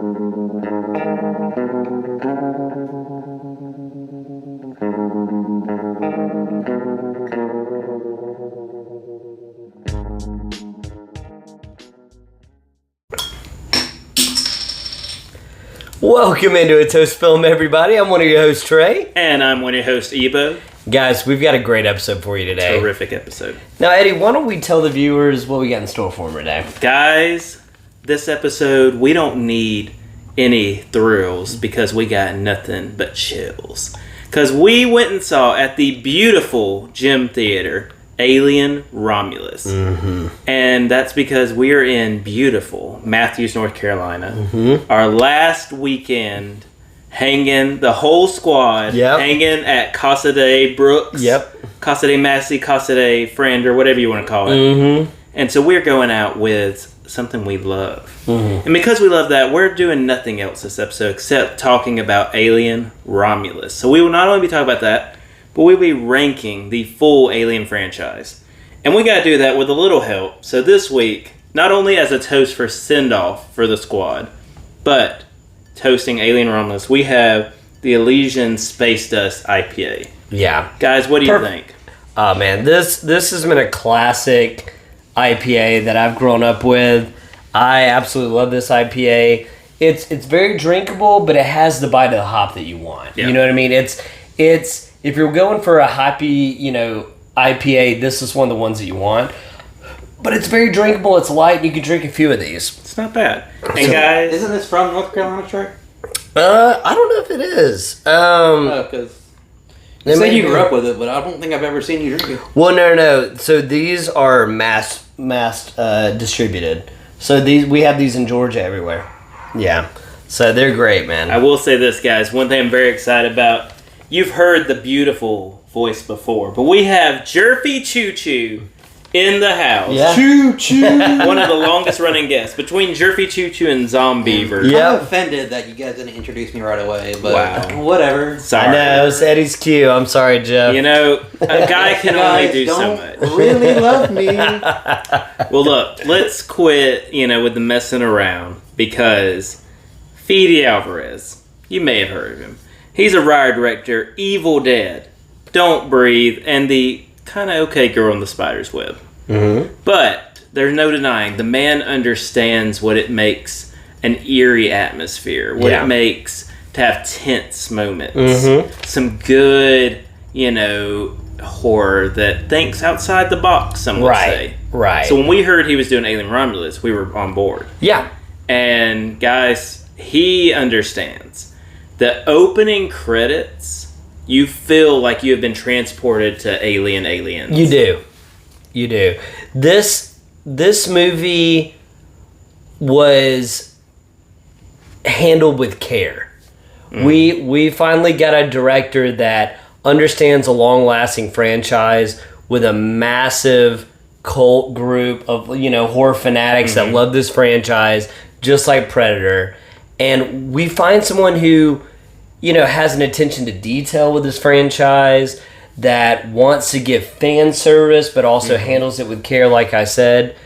Welcome into A Toast Film, everybody. I'm one of your hosts, Trey. And I'm one of your hosts, Ebo. Guys, we've got a great episode for you today. Terrific episode. Now, Eddie, why don't we tell the viewers what we got in store for them today? Guys, this episode, we don't need any thrills because we got nothing but chills. Because we went and saw at the beautiful Gym Theater, Alien Romulus. Mm-hmm. And that's because we are in beautiful Matthews, North Carolina. Mm-hmm. Our last weekend hanging, the whole squad, hanging at Casa de Brooks, Casa de Massey, Casa de Frander, whatever you want to call it. Mm-hmm. And so we're going out with something we love. Mm-hmm. And because we love that, we're doing nothing else this episode except talking about Alien Romulus. So we will not only be talking about that, but we'll be ranking the full Alien franchise. And we got to do that with a little help. So this week, not only as a toast for send-off for the squad, but toasting Alien Romulus, we have the Elysian Space Dust IPA. Yeah. Guys, what do you think? Oh, man, this has been a classic IPA that I've grown up with. I absolutely love this IPA. It's very drinkable, but it has the bite of the hop that you want. Yeah. You know what I mean? It's if you're going for a hoppy, IPA, this is one of the ones that you want. But it's very drinkable. It's light. And you can drink a few of these. It's not bad. And guys, isn't this from North Carolina, Trey? I don't know if it is. Because you say you grew up with it, but I don't think I've ever seen you drink it. Well, no. So these are mass distributed. So we have these in Georgia everywhere. Yeah. So they're great, man. I will say this, guys. One thing I'm very excited about. You've heard the beautiful voice before, but we have Jerffy ChooChoo in the house. Yeah. ChooChoo. One of the longest running guests between Jerffy ChooChoo and Zombiever. Yeah. I'm offended that you guys didn't introduce me right away, but whatever. Sorry. I know, it's Eddie's cue. I'm sorry, Jeff. A guy can only do so much. Really love me. Well, look, let's quit, with the messing around, because Fede Alvarez, you may have heard of him. He's a writer director, Evil Dead, Don't Breathe, and the kind of okay girl in the spider's web. Mm-hmm. But there's no denying the man understands what it makes an eerie atmosphere, what it makes to have tense moments, some good, horror that thinks outside the box, some would say. Right. So when we heard he was doing Alien Romulus, we were on board. Yeah. And guys, he understands. The opening credits, you feel like you have been transported to aliens. You do. This movie was handled with care. Mm. We finally got a director that understands a long-lasting franchise with a massive cult group of horror fanatics that love this franchise, just like Predator. And we find someone who has an attention to detail with this franchise, that wants to give fan service, but also handles it with care, like I said.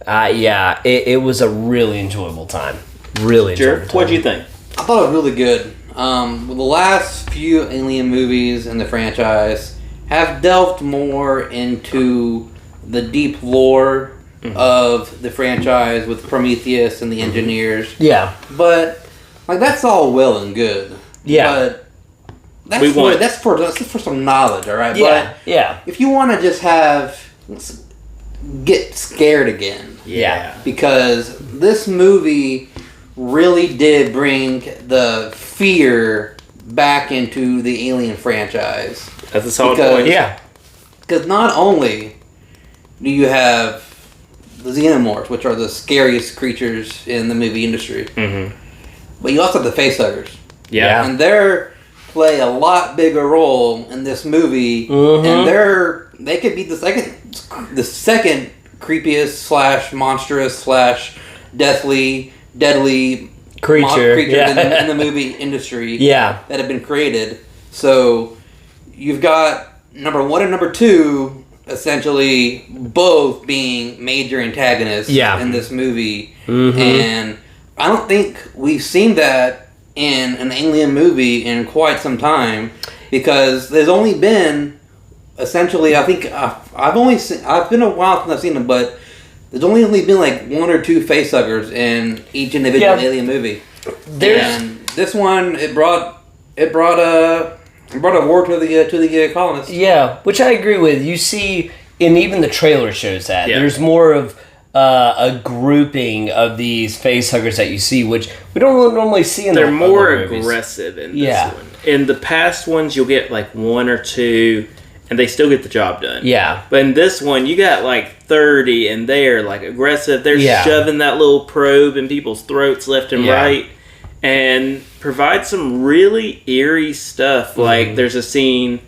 It was a really enjoyable time. Really enjoyable time. What'd you think? I thought it was really good. The last few Alien movies in the franchise have delved more into the deep lore of the franchise with Prometheus and the engineers. Yeah. But, that's all well and good. Yeah. But that's for some knowledge, all right? Yeah. But if you want to just get scared again. Yeah. Because this movie really did bring the fear back into the Alien franchise. That's a solid point. Yeah. Because not only do you have the xenomorphs, which are the scariest creatures in the movie industry, but you also have the facehuggers. Yeah. And they play a lot bigger role in this movie, and they could be the second creepiest / monstrous / deadly creature in the movie industry that have been created. So you've got number 1 and number 2 essentially both being major antagonists in this movie, and I don't think we've seen that in an Alien movie in quite some time, because there's only been, essentially, I think I've been a while since I've seen them, but there's only been like 1 or 2 facehuggers in each individual Alien movie. And this one, it brought a war to the colonists. Yeah, which I agree with. You see, and even the trailer shows that there's more of a grouping of these facehuggers that you see, which we don't normally see in They're the more other movies. aggressive in this one. In the past ones, you'll get like 1 or 2, and they still get the job done. Yeah. But in this one, you got like 30, and they're like aggressive. They're shoving that little probe in people's throats left and right, and provide some really eerie stuff. Like there's a scene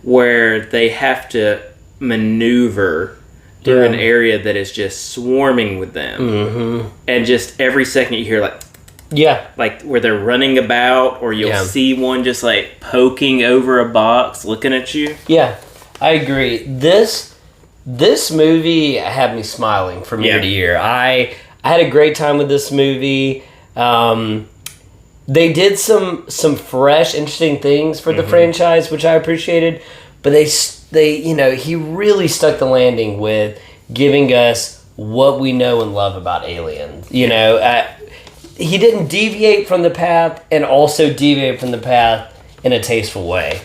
where they have to maneuver through an area that is just swarming with them, and just every second you hear like where they're running about, or you'll see one just like poking over a box looking at you. Yeah, I agree. This movie had me smiling from year to year. I had a great time with this movie. They did some fresh, interesting things for the franchise, which I appreciated. But they he really stuck the landing with giving us what we know and love about Alien. He didn't deviate from the path, and also deviate from the path in a tasteful way.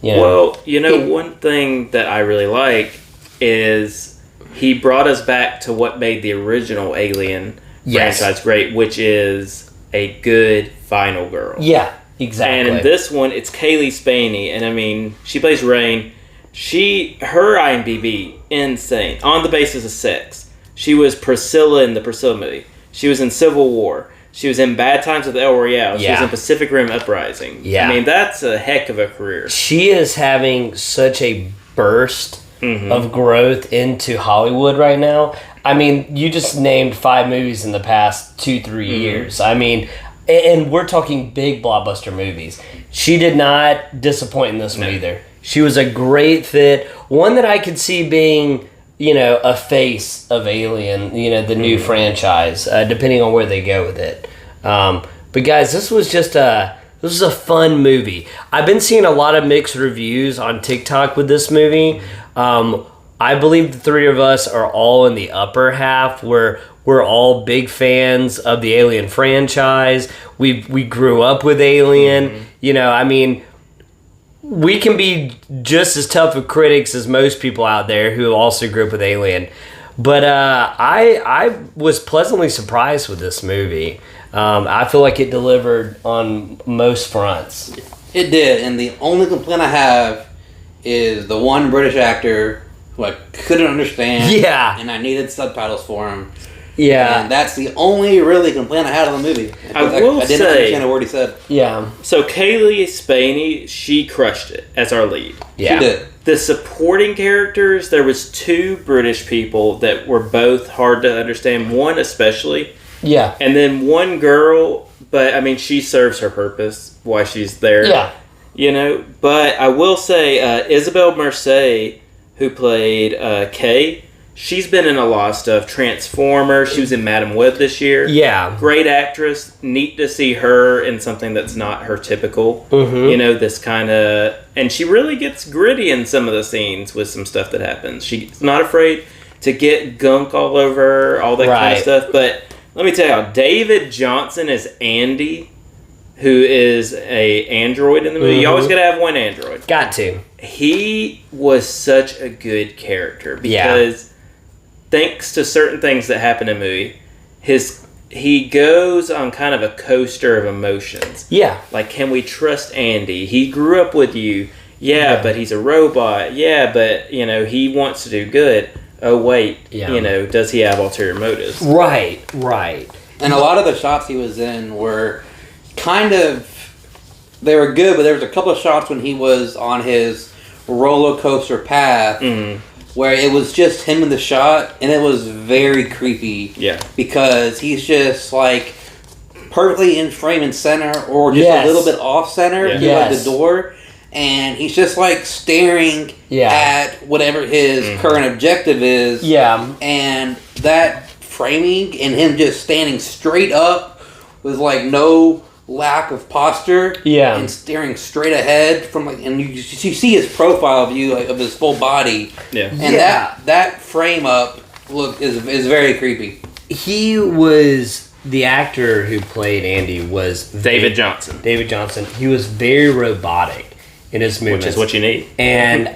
Well, one thing that I really like is he brought us back to what made the original Alien franchise great, which is a good final girl. Yeah, exactly. And in this one, it's Kaylee Spaney, and I mean, she plays Rain. Her IMDb, insane, on the basis of sex. She was Priscilla in the Priscilla movie. She was in Civil War. She was in Bad Times with El Royale. She was in Pacific Rim Uprising. Yeah. I mean, that's a heck of a career. She is having such a burst of growth into Hollywood right now. I mean, you just named 5 movies in the past 2-3 years. I mean, and we're talking big blockbuster movies. She did not disappoint in this one either. She was a great fit. One that I could see being, a face of Alien, the new franchise, depending on where they go with it. But guys, this was a fun movie. I've been seeing a lot of mixed reviews on TikTok with this movie. I believe the 3 of us are all in the upper half. We're all big fans of the Alien franchise. We grew up with Alien. I mean, we can be just as tough of critics as most people out there who also grew up with Alien. But I was pleasantly surprised with this movie. I feel like it delivered on most fronts. It did, and the only complaint I have is the one British actor who I couldn't understand. Yeah. And I needed subtitles for him. Yeah. And that's the only really complaint I had on the movie. I didn't understand a word he said. Yeah. So Kaylee Spaney, she crushed it as our lead. Yeah. She did. The supporting characters, there was 2 British people that were both hard to understand. One especially. Yeah. And then one girl, but I mean, she serves her purpose while she's there. Yeah. But I will say, Isabel Merced, who played Kay, she's been in a lot of stuff. Transformer, she was in Madam Web this year. Yeah. Great actress. Neat to see her in something that's not her typical. This kind of... And she really gets gritty in some of the scenes with some stuff that happens. She's not afraid to get gunk all over her, all that kind of stuff. But let me tell you, David Johnson is Andy, who is a android in the movie. You always got to have one android. Got to. He was such a good character because thanks to certain things that happen in the movie, he goes on kind of a coaster of emotions. Yeah. Like, can we trust Andy? He grew up with you. Yeah, but he's a robot. Yeah, but, he wants to do good. Oh, wait. Yeah. Does he have ulterior motives? Right. And a lot of the shots he was in were kind of... They were good, but there was a couple of shots when he was on his roller coaster path where it was just him in the shot, and it was very creepy. Yeah. Because he's just like perfectly in frame and center, or just a little bit off center to like the door, and he's just like staring at whatever his current objective is. Yeah. And that framing and him just standing straight up with like no lack of posture, Yeah. and staring straight ahead from like, and you see his profile view like of his full body, Yeah. and that frame up look is very creepy. He was the actor who played Andy was David Johnson. David Johnson. He was very robotic in his movements, Which is what you need. And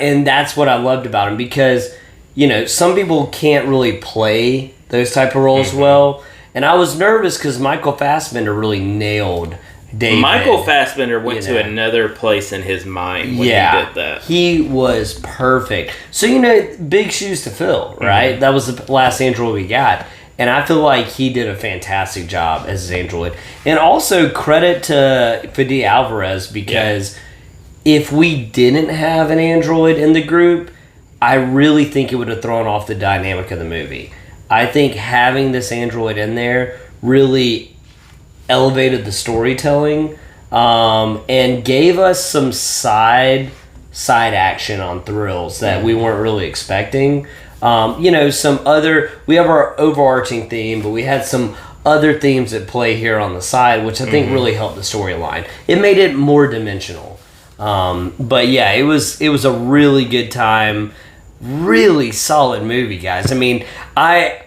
and that's what I loved about him, because some people can't really play those type of roles well. And I was nervous because Michael Fassbender really nailed David. Michael Fassbender went to another place in his mind when he did that. He was perfect. So, big shoes to fill, right? Mm-hmm. That was the last android we got. And I feel like he did a fantastic job as his android. And also credit to Fede Alvarez, because if we didn't have an android in the group, I really think it would have thrown off the dynamic of the movie. I think having this android in there really elevated the storytelling, and gave us some side action on thrills that we weren't really expecting. We have our overarching theme, but we had some other themes at play here on the side, which I think really helped the storyline. It made it more dimensional. But yeah, it was a really good time. Really solid movie, guys. I mean, I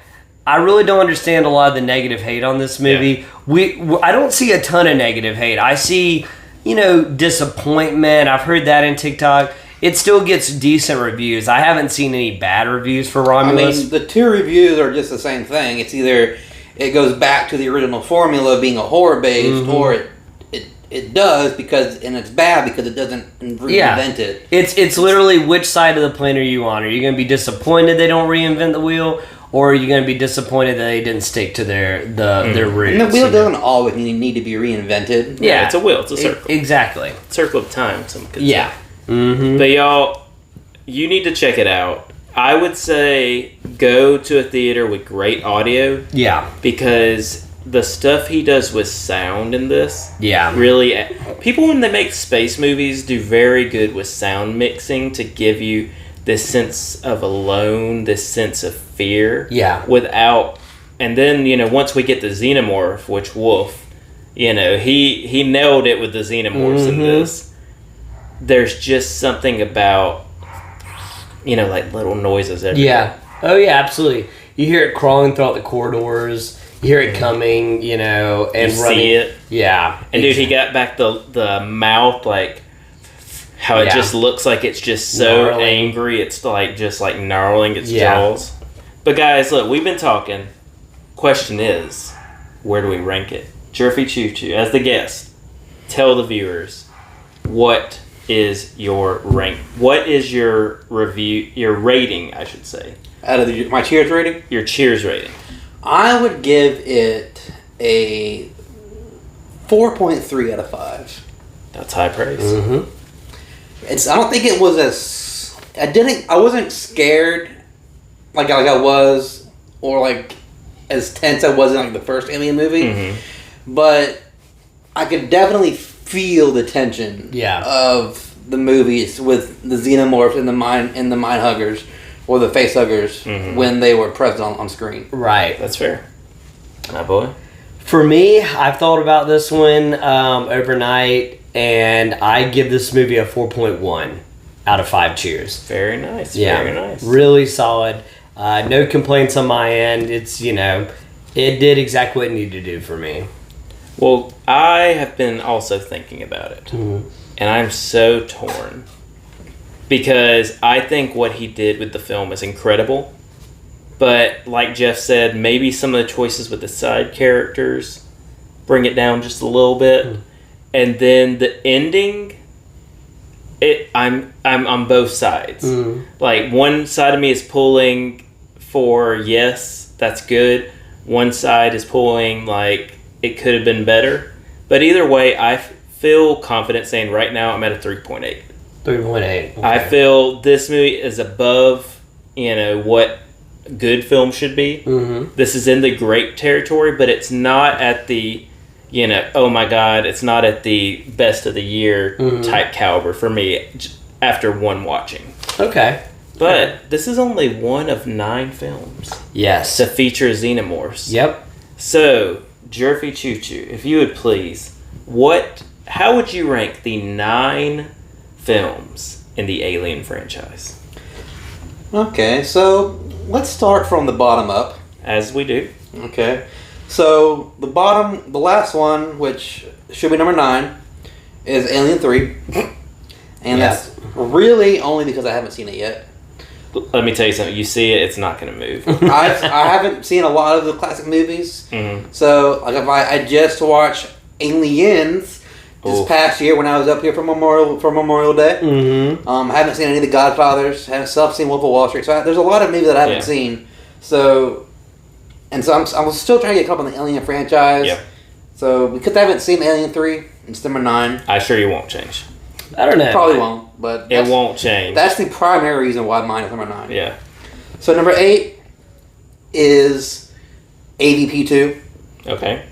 really don't understand a lot of the negative hate on this movie. I don't see a ton of negative hate. I see, disappointment. I've heard that in TikTok. It still gets decent reviews. I haven't seen any bad reviews for Romulus. I mean, the two reviews are just the same thing. It's either it goes back to the original formula of being a horror based, or it does and it's bad because it doesn't reinvent it. It's literally, which side of the plane are you on? Are you going to be disappointed they don't reinvent the wheel, or are you going to be disappointed that they didn't stick to their roots? And the wheel doesn't always need to be reinvented. Yeah, it's a wheel. It's a circle. Exactly. Circle of time, some could say. Yeah. Mm-hmm. But y'all, you need to check it out. I would say go to a theater with great audio. Yeah. Because the stuff he does with sound in this, really, people when they make space movies do very good with sound mixing to give you this sense of alone, this sense of fear. Yeah. And then, once we get the xenomorph, which Wolf, he nailed it with the xenomorphs in this. There's just something about, like little noises everywhere. Yeah. Oh, yeah, absolutely. You hear it crawling throughout the corridors. You hear it coming, and you running. See it. Yeah. And dude, he got back the mouth, like how it just looks like it's just so gnarling. angry. It's like just like gnarling its jaws. But guys, look, we've been talking. Question is, where do we rank it? Jerffy ChooChoo, as the guest, tell the viewers, what is your rank? What is your review? Your rating, I should say. Out of my Cheers rating? Your Cheers rating. I would give it a 4.3 out of 5. That's high praise. I don't think it was I wasn't scared like I was, or like as tense I was in like the first Alien movie. But I could definitely feel the tension of the movies with the xenomorphs and the mind huggers. Or the face huggers when they were present on screen. Right. That's fair. My boy. For me, I've thought about this one overnight, and I give this movie a 4.1 out of 5 cheers. Very nice. Yeah. Very nice. Really solid. No complaints on my end. It's, it did exactly what it needed to do for me. Well, I have been also thinking about it. And I'm so torn. Because I think what he did with the film is incredible. But like Jeff said, maybe some of the choices with the side characters bring it down just a little bit. And then the ending, I'm on both sides. Like one side of me is pulling for yes, that's good. One side is pulling like it could have been better. But either way, I feel confident saying right now I'm at a 3.8. 3.8. Okay. I feel this movie is above, what good film should be. This is in the great territory, but it's not at the, oh my God, it's not at the best of the year type caliber for me after one watching. Okay. But this is only one of 9 films. Yes. To feature xenomorphs. Yep. So, Jerffy ChooChoo, if you would please, how would you rank the 9 films in the Alien franchise? Okay, so let's start from the bottom up. As we do. Okay, so the last one, which should be number 9, is Alien 3. And that's really only because I haven't seen it yet. Let me tell you something. You see it, it's not going to move. I haven't seen a lot of the classic movies. Mm-hmm. So, like, if I just watched Aliens this past year when I was up here for Memorial Day. Mm-hmm. I haven't seen any of the Godfathers. Haven't seen Wolf of Wall Street. So there's a lot of movies that I haven't seen. So I'm still trying to get caught up on the Alien franchise. Yeah. So because I haven't seen Alien 3, it's number 9. I assure you won't change. I don't know. Probably won't, but It won't change. That's the primary reason why mine is number 9. Yeah. So number 8 is AVP 2. Okay.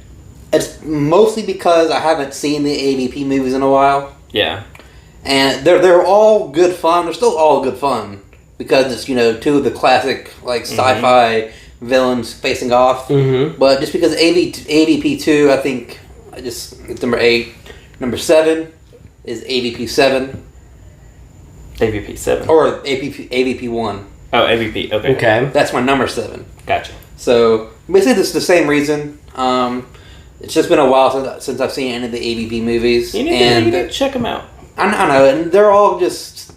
It's mostly because I haven't seen the AVP movies in a while. Yeah. And they're all good fun. They're still all good fun because it's, 2 of the classic sci-fi villains facing off. Mm-hmm. But just because AVP 2, I think it's number 8. Number 7 is AVP 7 AVP 7. or AVP 1. Oh, AVP. Okay. Okay. That's my number 7. Gotcha. So basically, it's the same reason. It's just been a while since I've seen any of the AVP movies. You need to check them out. I know, and they're just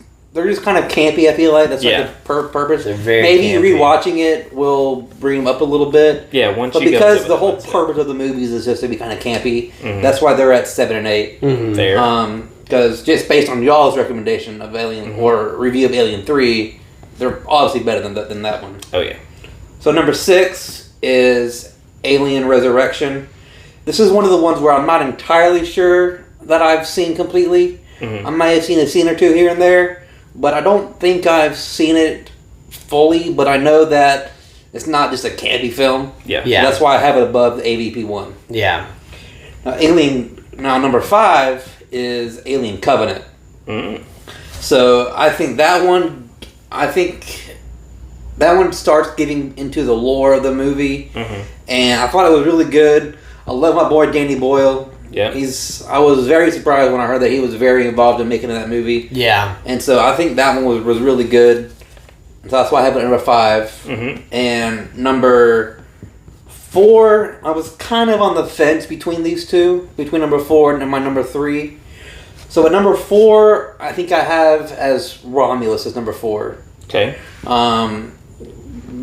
kind of campy. I feel like that's like the purpose. They're very maybe campy. rewatching it will bring them up a little bit. Yeah, once but you because go the whole purpose of the movies is just to be kind of campy, that's why they're at 7 and 8. Mm-hmm. Fair. Because just based on y'all's recommendation of Alien or review of Alien 3, they're obviously better than that one. Oh, yeah. So number 6 is Alien Resurrection. This is one of the ones where I'm not entirely sure that I've seen completely. Mm-hmm. I might have seen a scene or two here and there, but I don't think I've seen it fully. But I know that it's not just a campy film. Yeah. Yeah. So that's why I have it above the AVP 1. Yeah. Now number 5 is Alien Covenant. Mm. So I think that one starts getting into the lore of the movie, and I thought it was really good. I love my boy Danny Boyle. Yeah. I was very surprised when I heard that he was very involved in making that movie. Yeah. And so I think that one was really good. So that's why I have it at number 5. Mm-hmm. And number 4, I was kind of on the fence between these two, between number 4 and my number 3. So at number 4, I think I have as Romulus as number 4. Okay.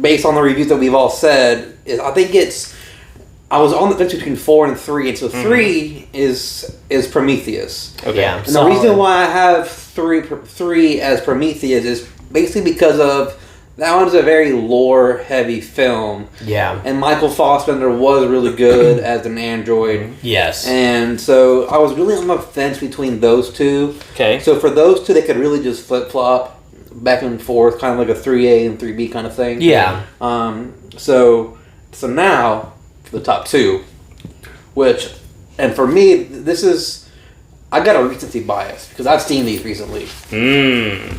Based on the reviews that we've all said, I was on the fence between 4 and 3, and so 3 is Prometheus. Okay. Yeah. And the reason why I have 3 as Prometheus is basically because of that one's a very lore-heavy film. Yeah. And Michael Fassbender was really good as an android. Yes. And so I was really on the fence between those two. Okay. So for those two, they could really just flip-flop back and forth, kind of like a 3A and 3B kind of thing. Yeah. So now for the top 2, and for me, I got a recency bias because I've seen these recently.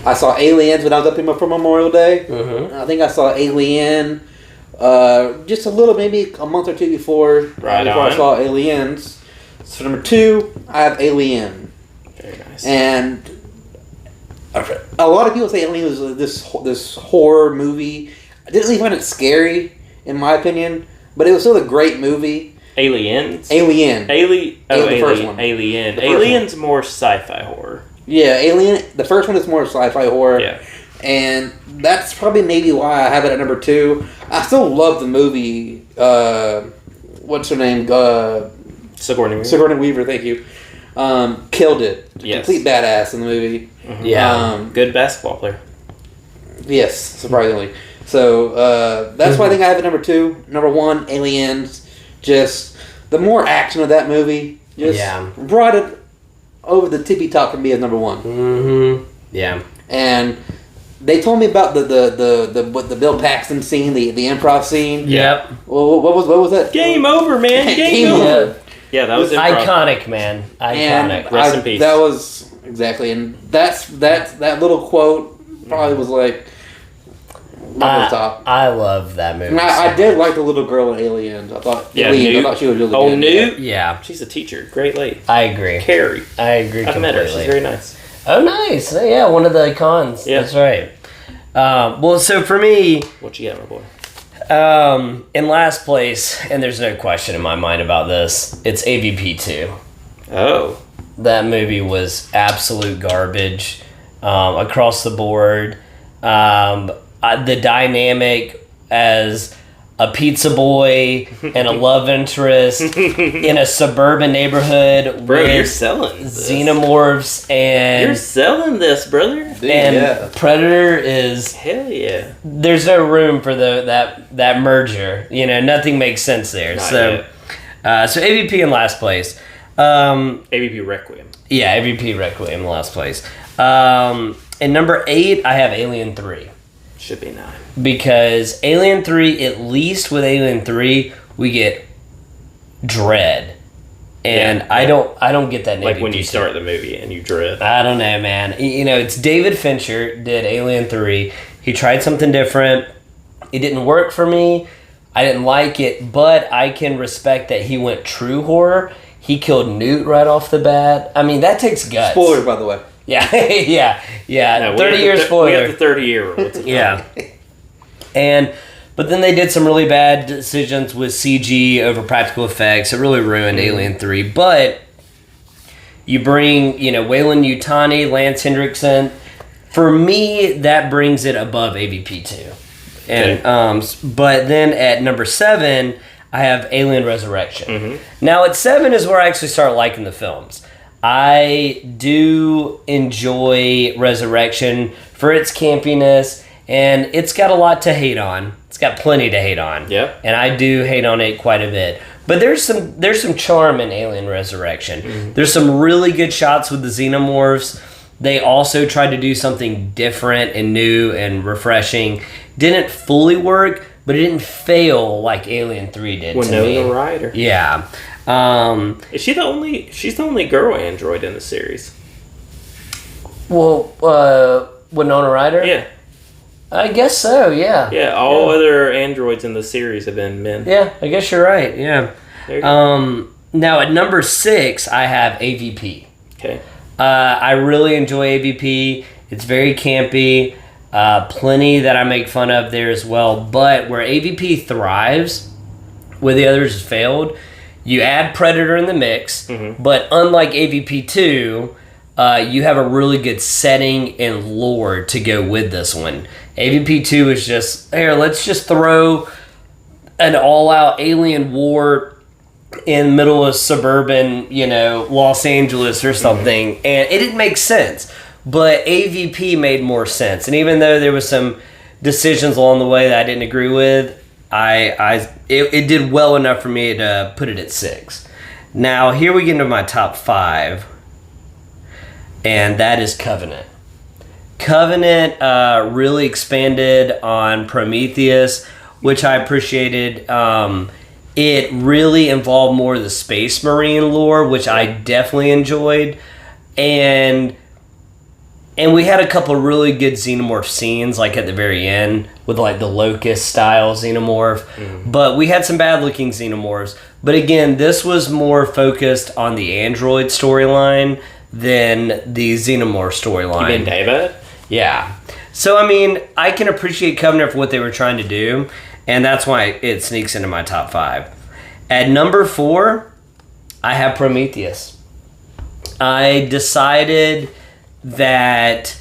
I saw Aliens when I was up here for Memorial Day. Mm-hmm. I think I saw Alien just a little, maybe a month or two before I saw Aliens. So number 2, I have Alien. Very nice. And a lot of people say Alien was this horror movie. I didn't really find it scary, in my opinion, but it was still a great movie. Aliens? Alien. The first one. Alien. The first Alien's more sci-fi horror. Yeah, Alien. The first one is more sci-fi horror. Yeah. And that's probably maybe why I have it at number 2. I still love the movie. What's her name? Sigourney Weaver. Sigourney Weaver, thank you. Killed it. Yes. Complete badass in the movie. Mm-hmm. Yeah. Good basketball player. Yes, surprisingly. So that's why I think I have it number 2. Number 1, Aliens. Just the more action of that movie just brought it over the tippy top for me as number 1. Mm-hmm. Yeah. And they told me about the Bill Paxton scene, the improv scene. Yep. Well, what was that? Game over, man. Game over. Yeah, that was improv. Iconic, man. Iconic. And Rest in peace. That was exactly, and that little quote probably was like top. I love that movie. I did like the little girl in Aliens. I thought I thought she was really good. Newt? Yeah. She's a teacher. Great lady. I agree. Carrie. I agree I've met her. She's very nice. Oh, nice. Yeah, one of the icons. Yeah. That's right. Well, so for me, What you got, my boy? in last place, and there's no question in my mind about this, it's AVP 2. Oh. That movie was absolute garbage across the board. The dynamic as a pizza boy and a love interest in a suburban neighborhood Bro, with you're selling this. xenomorphs and You're selling this, brother. Dude, and yeah. Predator is Hell yeah. there's no room for that merger. Nothing makes sense there. Not So AVP in last place. AVP Requiem. Yeah, AVP Requiem in last place. And number 8, I have Alien 3. Should be 9. Because Alien 3, at least with Alien 3, we get dread. And I don't get that in Like AVP when you 2. start the movie and you dread. I don't know, man. It's David Fincher did Alien 3. He tried something different. It didn't work for me. I didn't like it, but I can respect that he went true horror. He killed Newt right off the bat. I mean, that takes guts. Spoiler, by the way. Yeah, yeah. No, 30-year We spoiler. have the 30-year rule. Yeah. But then they did some really bad decisions with CG over practical effects. It really ruined Alien 3. But you bring, Wayland Yutani, Lance Hendrickson. For me, that brings it above AVP 2. And but then at number 7, I have Alien Resurrection. Mm-hmm. Now at 7 is where I actually start liking the films. I do enjoy Resurrection for its campiness, and it's got a lot to hate on. It's got plenty to hate on. Yeah. And I do hate on it quite a bit. But there's some charm in Alien Resurrection. Mm-hmm. There's some really good shots with the xenomorphs. They also tried to do something different and new and refreshing. Didn't fully work, but it didn't fail like Alien 3 did to me. Winona Ryder. Yeah. Is she the only? She's the only girl android in the series. Well, Winona Ryder? Yeah. I guess so, yeah. Yeah, all other androids in the series have been men. Yeah, I guess you're right, yeah. There you go. Now, at number 6, I have AVP. Okay. I really enjoy AVP. It's very campy. Plenty that I make fun of there as well. But where AVP thrives, where the others failed, you add Predator in the mix. Mm-hmm. But unlike AVP 2, you have a really good setting and lore to go with this one. AVP 2 is just, let's just throw an all-out alien war in the middle of suburban, Los Angeles or something. Mm-hmm. And it didn't make sense. But AVP made more sense. And even though there was some decisions along the way that I didn't agree with, it did well enough for me to put it at 6. Now, here we get into my top 5. And that is Covenant. Covenant really expanded on Prometheus, which I appreciated. It really involved more of the Space Marine lore, which I definitely enjoyed. And we had a couple of really good xenomorph scenes, like at the very end, with like the Locust-style xenomorph. Mm. But we had some bad-looking xenomorphs. But again, this was more focused on the android storyline than the xenomorph storyline. You mean David? Yeah. So, I mean, I can appreciate Covenant for what they were trying to do, and that's why it sneaks into my top 5. At number 4, I have Prometheus. I decided that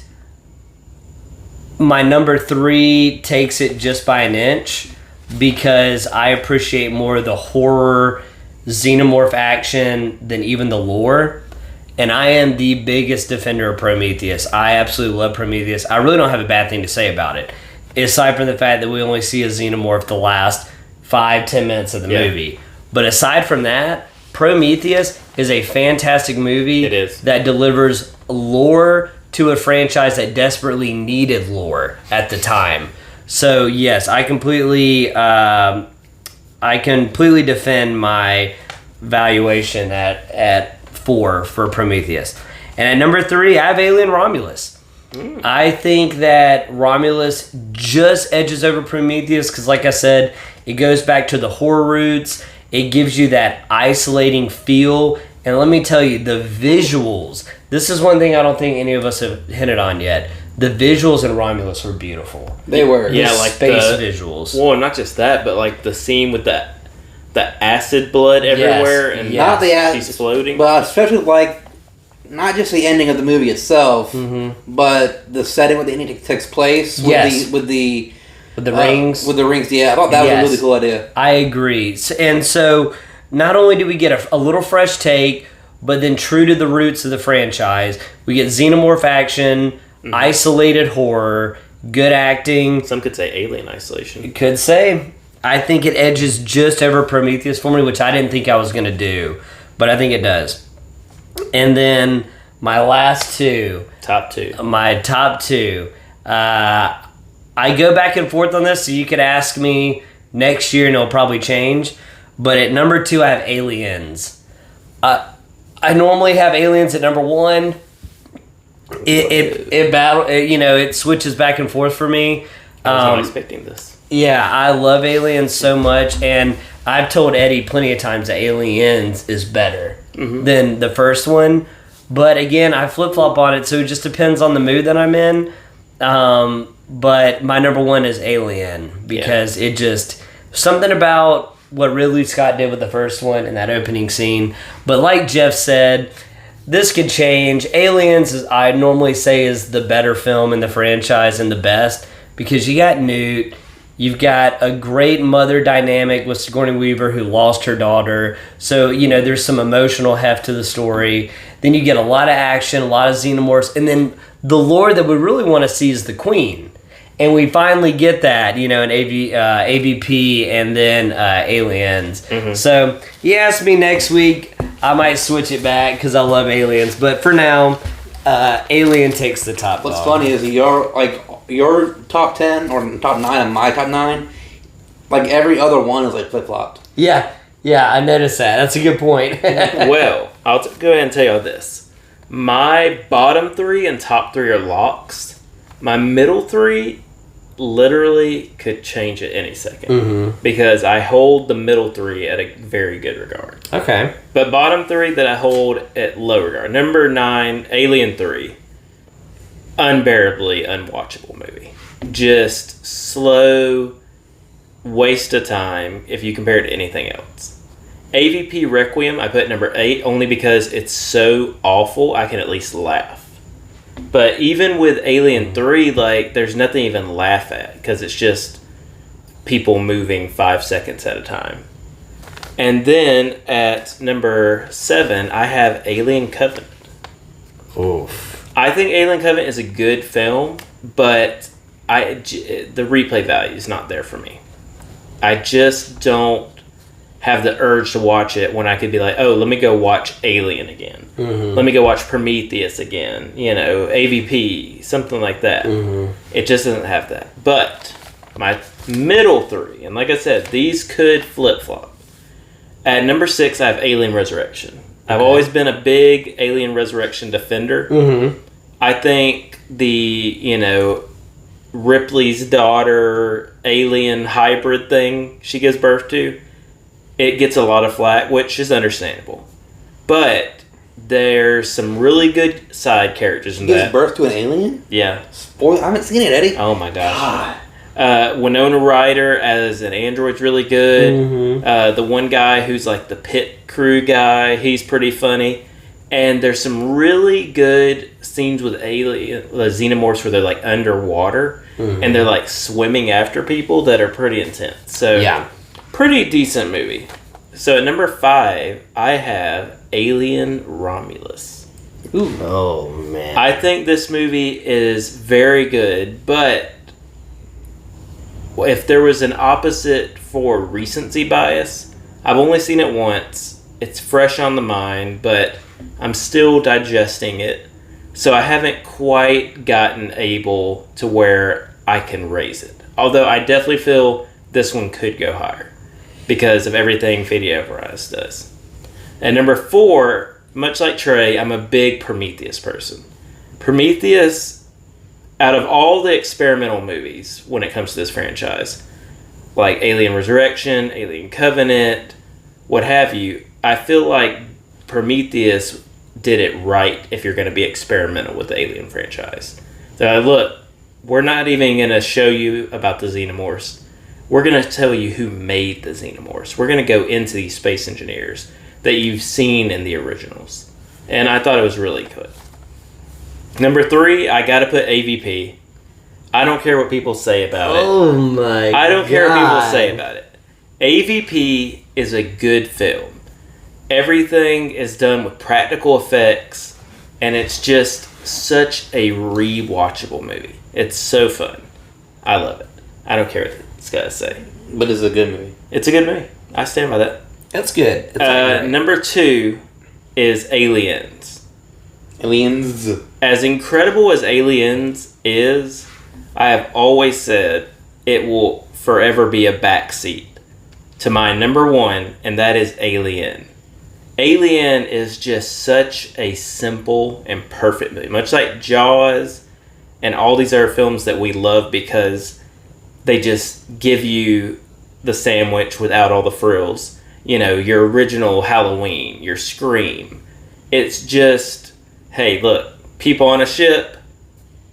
my number 3 takes it just by an inch because I appreciate more of the horror xenomorph action than even the lore. And I am the biggest defender of Prometheus. I absolutely love Prometheus. I really don't have a bad thing to say about it. Aside from the fact that we only see a xenomorph the last 5-10 minutes of the movie. But aside from that, Prometheus is a fantastic movie. It is. That delivers lore to a franchise that desperately needed lore at the time. So yes, I completely defend my valuation at 4 for Prometheus. And at number 3, I have Alien Romulus. I think that Romulus just edges over Prometheus because, like I said, it goes back to the horror roots. It gives you that isolating feel. And let me tell you, the visuals. This is one thing I don't think any of us have hinted on yet. The visuals in Romulus were beautiful. They were. Yeah, The like space the visuals. Well, not just that, but like the scene with the acid blood everywhere and yes. Not the acid, she's floating. but especially like not just the ending of the movie itself, but the setting where the ending takes place with the rings. With the rings, yeah, I thought that was a really cool idea. I agree. And so, not only do we get a little fresh take, but then true to the roots of the franchise, we get xenomorph action, isolated horror, good acting. Some could say alien isolation. You could say. I think it edges just over Prometheus for me, which I didn't think I was going to do, but I think it does. And then my last two. My top two. I go back and forth on this, so you could ask me next year and it'll probably change. But at number 2, I have Aliens. I normally have Aliens at number 1. It switches back and forth for me. I was not expecting this. Yeah, I love Aliens so much, and I've told Eddie plenty of times that Aliens is better than the first one. But again, I flip-flop on it, so it just depends on the mood that I'm in. But my number 1 is Alien, because it just... Something about what Ridley Scott did with the first one in that opening scene. But like Jeff said, this could change. Aliens, I normally say, is the better film in the franchise and the best, because you got Newt... You've got a great mother dynamic with Sigourney Weaver who lost her daughter. So, there's some emotional heft to the story. Then you get a lot of action, a lot of xenomorphs. And then the lore that we really want to see is the Queen. And we finally get that, in AVP and then Aliens. So, you ask me next week, I might switch it back because I love Aliens. But for now, Alien takes the top. What's funny is your top 10 or top 9 and my top 9, like every other one is like flip-flopped. Yeah, I noticed that. That's a good point. Well, I'll go ahead and tell you this. My bottom 3 and top 3 are locks. My middle 3 literally could change at any second because I hold the middle 3 at a very good regard. Okay. But bottom 3 that I hold at low regard. Number 9, Alien 3. Unbearably unwatchable movie. Just slow waste of time if you compare it to anything else. AVP Requiem I put number 8 only because it's so awful I can at least laugh. But even with Alien 3, there's nothing to even laugh at because it's just people moving 5 seconds at a time. And then at number 7 I have Alien Covenant. Oof. I think Alien Covenant is a good film, but the replay value is not there for me. I just don't have the urge to watch it when I could be like, oh, let me go watch Alien again. Let me go watch Prometheus again. AVP, something like that. It just doesn't have that. But my middle 3, and like I said, these could flip-flop. At number 6, I have Alien Resurrection. I've always been a big Alien Resurrection defender. I think the, Ripley's daughter alien hybrid thing she gives birth to, it gets a lot of flack, which is understandable. But there's some really good side characters in that. She gives birth to an alien? Yeah. Spoiler, I haven't seen it, Eddie. Oh my gosh. Winona Ryder as an android's really good. The one guy who's like the pit crew guy, he's pretty funny. And there's some really good scenes with xenomorphs where they're like underwater and they're like swimming after people that are pretty intense. So pretty decent movie. So at number 5, I have Alien Romulus. Ooh. Oh man. I think this movie is very good, but if there was an opposite for recency bias, I've only seen it once. It's fresh on the mind, but I'm still digesting it. So I haven't quite gotten able to where I can raise it. Although I definitely feel this one could go higher because of everything Fede Alvarez does. And number 4, much like Trey, I'm a big Prometheus person. Prometheus out of all the experimental movies when it comes to this franchise, like Alien Resurrection, Alien Covenant, what have you, I feel like Prometheus did it right if you're going to be experimental with the Alien franchise. So look, we're not even going to show you about the Xenomorphs. We're going to tell you who made the Xenomorphs. We're going to go into these space engineers that you've seen in the originals. And I thought it was really good. Number 3, I got to put AVP. I don't care what people say about it. Oh my I don't care what God. people say about it. AVP is a good film. Everything is done with practical effects, and it's just such a rewatchable movie. It's so fun. I love it. I don't care what it's got to say. But it's a good movie. It's a good movie. I stand by that. That's good. It's not great. Number 2 is Aliens. Aliens. As incredible as Aliens is, I have always said it will forever be a backseat to my number 1, and that is Alien. Alien is just such a simple and perfect movie. Much like Jaws and all these other films that we love because they just give you the sandwich without all the frills. You know, your original Halloween, your Scream. It's just, hey, look, people on a ship,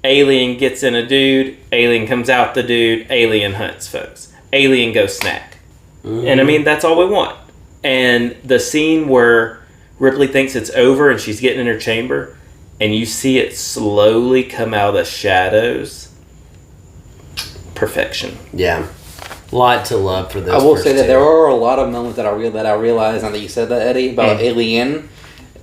alien gets in a dude, alien comes out the dude, alien hunts folks. Alien goes snack. Mm-hmm. And I mean, that's all we want. And the scene where Ripley thinks it's over and she's getting in her chamber and you see it slowly come out of the shadows. Perfection. Yeah. Lot to love for this. I will say that there are a lot of moments that I realized now that you said that, Eddie, about Alien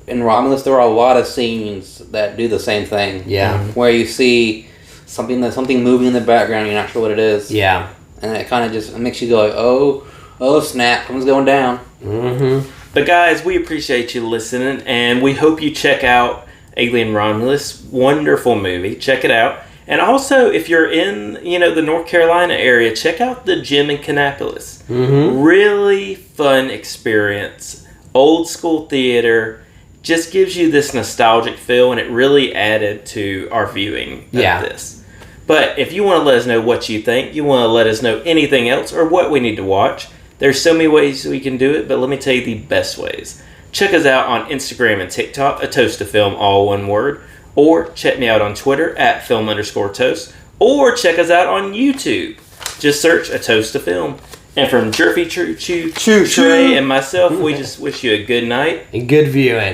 and Romulus. There are a lot of scenes that do the same thing. Yeah. Where you see something moving in the background, you're not sure what it is. Yeah. And it kind of just makes you go like, oh snap, something's going down. Mm-hmm. But guys, we appreciate you listening, and we hope you check out Alien Romulus. Wonderful movie. Check it out. And also, if you're in, the North Carolina area, check out the gym in Kannapolis. Mm-hmm. Really fun experience. Old school theater. Just gives you this nostalgic feel, and it really added to our viewing of this. But if you want to let us know what you think, you want to let us know anything else, or what we need to watch, there's so many ways we can do it, but let me tell you the best ways. Check us out on Instagram and TikTok, A Toast to Film, all one word. Or check me out on Twitter at film_toast. Or check us out on YouTube. Just search A Toast to Film. And from Jerffy ChooChoo, Trey, and myself, we just wish you a good night. And good viewing.